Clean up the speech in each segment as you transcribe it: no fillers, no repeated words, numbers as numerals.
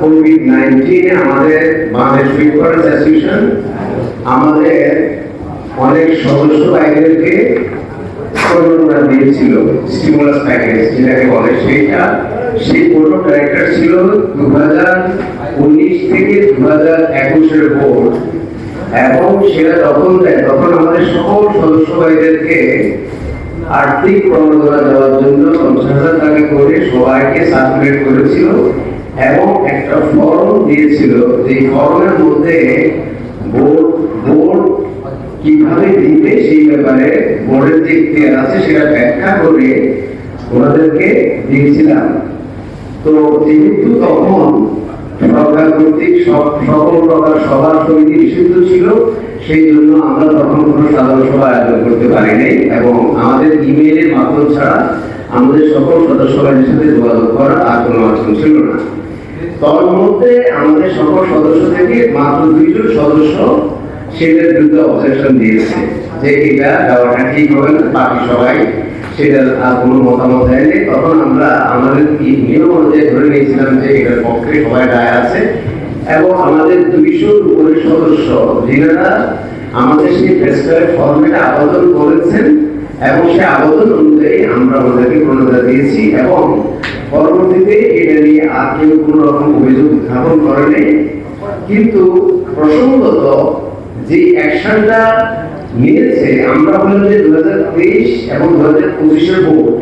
COVID-19 আমাদের Bangladesh সুইপার্স association আমাদের অনেক সদস্য ভাইদেরকে প্রণোদনা দিয়েছিল, স্টিমুলাস প্যাকেজ যেটাকে বলে। সেই বোর্ড অফ ডাইরেক্টর ছিল 2019 থেকে 2021 বোর্ড, এবং সেটা যখন দেয় তখন আমাদের সকল সদস্য ভাইদেরকে আর্থিক প্রণোদনা দেওয়ার জন্য 50,000 টাকা করে সবাইকে সার্কুলেট করেছিল, এবং একটা ফর্ম দিয়েছিল। যে ফর্মের মধ্যে বোর্ড কিভাবে দিবে সেই ব্যাপারে বোর্ডের যে ইখতিয়ার আছে সেটা ব্যাখ্যা করে ওনাদেরকে দিয়েছিলাম। তো যেহেতু তখন সরকার কর্তৃক সকল প্রকার সভা সমিতি নিষিদ্ধ ছিল, সেই জন্য আমরা তখন কোনো সাধারণ সভা আয়োজন করতে পারিনি, এবং আমাদের ইমেইলের মাধ্যম ছাড়া আমাদের সকল সদস্যদের সাথে যোগাযোগ করার আর কোনো মাধ্যম ছিল না। তার মধ্যে আমাদের সকল সদস্য থেকে মাত্র 2 জন সদস্য সেটার বিরুদ্ধে অবজেকশন দিয়েছে যে এটা দেওয়াটা ঠিক হবে না, বাকি সবাই সেটার আর কোনো মতামত দেয়নি। তখন আমরা আমাদের নিয়ম অনুযায়ী ধরে নিয়েছিলাম যে এটার পক্ষে সবাই রায় আছে, এবং আমাদের 200 উপরে সদস্য যিনারা আমাদের সেই প্রেসক্রাইব ফরম্যাটে আবেদন করেছেন, এবং সেই আবেদন অনুযায়ী আমরা ওদেরকে প্রণোদনা দিয়েছি, এবং পরবর্তীতে এটা নিয়ে আর কেউ কোনো রকম অভিযোগ উত্থাপন করেনি। কিন্তু প্রসঙ্গত যে অ্যাকশনটা নিয়েছে, আমরা বললাম যে 2023 এবং 2025 বোর্ড,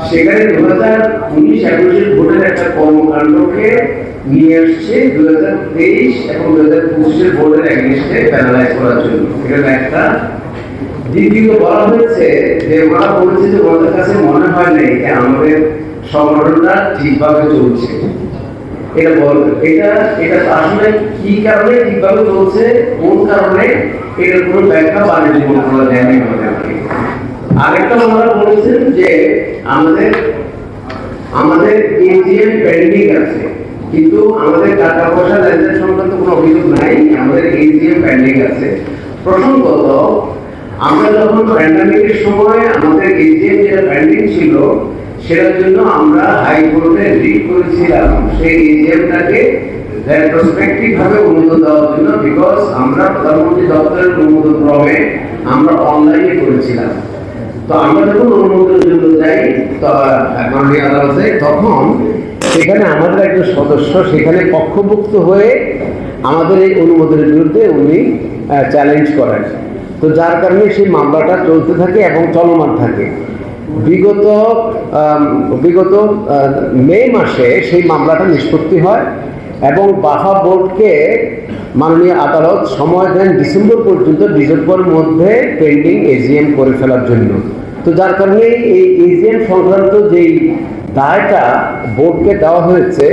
সেখানে 2019-21 বোর্ডের একটা কর্মকাণ্ডকে নিয়ে আসছে 2023 এবং 2025 বোর্ডের এগেইনস্টে প্যানালাইজ করার জন্য। এটা একটা। দ্বিতীয় বলা হয়েছে যে ওরা বলেছে যে ওদের কাছে মনে হয় নাই যে আমাদের সংগঠনটা ঠিকভাবে চলছে। এটা আসলে কি কারণে ঠিকভাবে চলছে, কোন কারণে, এটার কোনো ব্যাখ্যা বাণিজ্য মন্ত্রণালয় দেয়নি আমাদেরকে। আরেকটা ওনারা বলেছেন যে আমাদের এজিএম পেন্ডিং আছে, কিন্তু আমাদের টাকা পয়সা লেনদেন সংক্রান্ত কোনো অভিযোগ নাই, আমাদের এজিএম পেন্ডিং আছে। প্রসঙ্গত আমরা যখন প্যান্ডামিকের সময় আমাদের এজিএম যেটা পেন্ডিং ছিল, সেটার জন্য আমরা হাইকোর্টে রিট করেছিলাম সেই এজিএমটাকে রেট্রোস্পেক্টিভ ভাবে অনুমোদন দেওয়ার জন্য, বিকজ আমরা প্রধানমন্ত্রী দপ্তরের অনুমোদন ক্রমে আমরা অনলাইনে করেছিলাম। তো আমরা যখন অনুমোদনের জন্য যাই মাননীয় আদালতে, তখন সেখানে আমাদের একজন সদস্য সেখানে পক্ষভুক্ত হয়ে আমাদের এই অনুমোদনের বিরুদ্ধে উনি চ্যালেঞ্জ করেন। তো যার কারণে সেই মামলাটা চলতে থাকে এবং চলমান থাকে। বিগত মে মাসে সেই মামলাটা নিষ্পত্তি হয়, এবং বাফা বোর্ডকে মাননীয় আদালত সময় দেন ডিসেম্বরের মধ্যে পেন্ডিং এজিএম করে ফেলার জন্য। তো যার কারণে এই এজিএম সংক্রান্ত যেই দায়টা বোর্ডকে দেওয়া হয়েছে,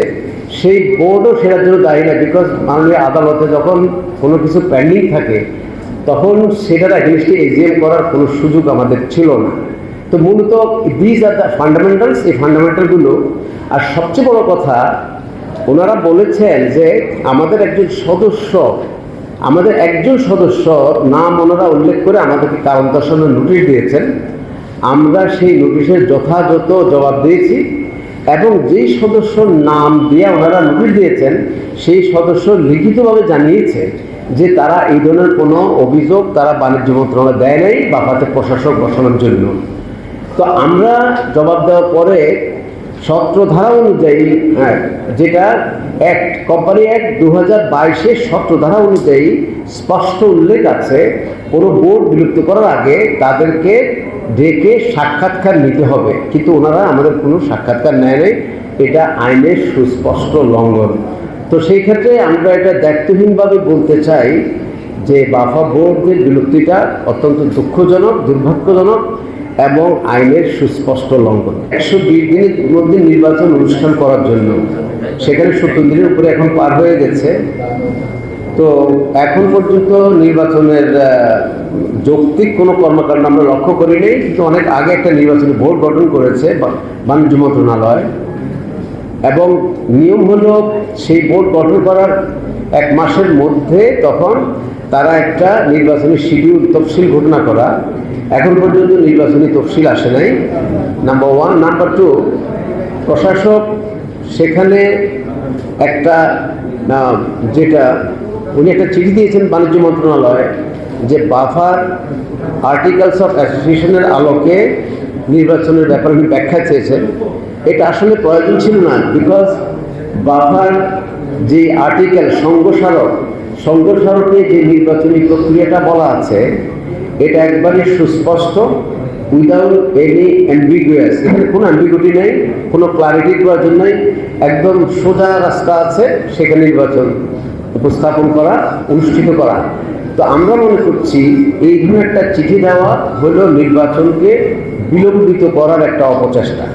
সেই বোর্ডও সেটার জন্য দায়ী না, বিকজ মাননীয় আদালতে যখন কোনো কিছু পেন্ডিং থাকে তখন সেটার এগেইনস্টে এজিএম করার কোনো সুযোগ আমাদের ছিল না। তো মূলত দিস আর দ্য ফান্ডামেন্টালস, এই ফান্ডামেন্টালগুলো। আর সবচেয়ে বড় কথা, ওনারা বলেছেন যে আমাদের একজন সদস্য নাম ওনারা উল্লেখ করে আমাদেরকে কারণ দর্শানোর নোটিশ দিয়েছেন। আমরা সেই নোটিশের যথাযথ জবাব দিয়েছি, এবং যেই সদস্যর নাম দিয়ে ওনারা নোটিশ দিয়েছেন সেই সদস্য লিখিতভাবে জানিয়েছে যে তারা এই ধরনের কোনো অভিযোগ তারা বাণিজ্য মন্ত্রণালয় দেয় নাই বাফাতে প্রশাসক বসানোর জন্য। তো আমরা জবাব দেওয়ার পরে 17 ধারা অনুযায়ী, যেটা কোম্পানি অ্যাক্ট 2022-এর 17 ধারা অনুযায়ী স্পষ্ট উল্লেখ আছে, কোনো বোর্ড বিলুপ্ত করার আগে তাদেরকে ডেকে সাক্ষাৎকার নিতে হবে, কিন্তু ওনারা আমাদের কোনো সাক্ষাৎকার নেয় নাই। এটা আইনের সুস্পষ্ট লঙ্ঘন। তো সেই ক্ষেত্রে আমরা এটা দায়িত্বহীনভাবে বলতে চাই যে বাফা বোর্ডের বিলুপ্তিটা অত্যন্ত দুঃখজনক, দুর্ভাগ্যজনক এবং আইনের সুস্পষ্ট লঙ্ঘন। 120 দিনের মধ্যে নির্বাচন অনুষ্ঠান করার জন্য, সেখানে 70 দিনের উপরে এখন পার হয়ে গেছে। তো এখন পর্যন্ত নির্বাচনের যৌক্তিক কোনো কর্মকাণ্ড আমরা লক্ষ্য করিনি, কিন্তু অনেক আগে একটা নির্বাচনী বোর্ড গঠন করেছে বাণিজ্য মন্ত্রণালয়, এবং নিয়ম হলো সেই বোর্ড গঠন করার 1 মাসের মধ্যে তখন তারা একটা নির্বাচনী শিডিউল তফসিল ঘোষণা করা। এখন পর্যন্ত নির্বাচনী তফসিল আসে নাই, নাম্বার 1। নাম্বার 2, প্রশাসক সেখানে একটা যেটা উনি একটা চিঠি দিয়েছেন বাণিজ্য মন্ত্রণালয়ে যে বাফার আর্টিকেলস অফ অ্যাসোসিয়েশনের আলোকে নির্বাচনের ব্যাপারে উনি ব্যাখ্যা চেয়েছেন। এটা আসলে প্রয়োজন ছিল না, বিকজ বাফার যে আর্টিকেল সংঘস্মারকে যে নির্বাচনী প্রক্রিয়াটা বলা আছে এটা একবারে সুস্পষ্ট, উইদাউট এনি অ্যাম্বিগুয়াস। এখানে কোনো অ্যাম্বিগুইটি নেই, কোনো ক্লারিটির প্রয়োজন নেই, একদম সোজা রাস্তা আছে সেখানে নির্বাচন উপস্থাপন করা, অনুষ্ঠিত করা। তো আমরা মনে করছি এই ধরনের একটা চিঠি দেওয়া হলো নির্বাচনকে বিলম্বিত করার একটা অপচেষ্টা।